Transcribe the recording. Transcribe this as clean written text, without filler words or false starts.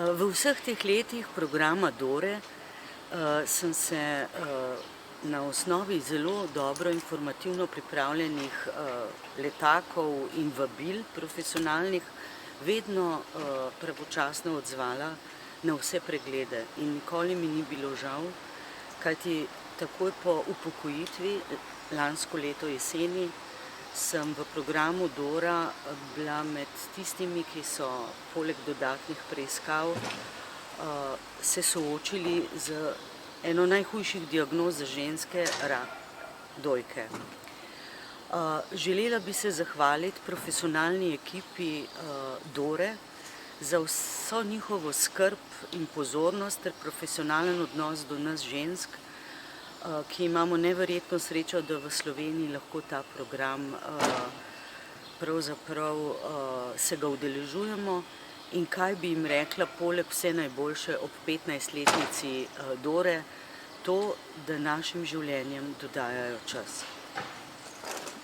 V vseh teh letih programa Dore sem se na osnovi zelo dobro informativno pripravljenih letakov in vabil profesionalnih vedno pravočasno odzvala na vse preglede in nikoli mi ni bilo žal, kajti takoj po upokojitvi lansko leto jeseni sem v programu Dora bila med tistimi, ki so poleg dodatnih preiskav se soočili z eno najhujših diagnoz za ženske, rak dojke. Želela bi se zahvaliti profesionalni ekipi Dore za vso njihovo skrb in pozornost ter profesionalen odnos do nas žensk, ki imamo neverjetno srečo, da v Sloveniji lahko ta program pravzaprav se ga udeležujemo in kaj bi jim rekla poleg vse najboljše ob 15-letnici Dore, to, da našim življenjem dodajajo čas.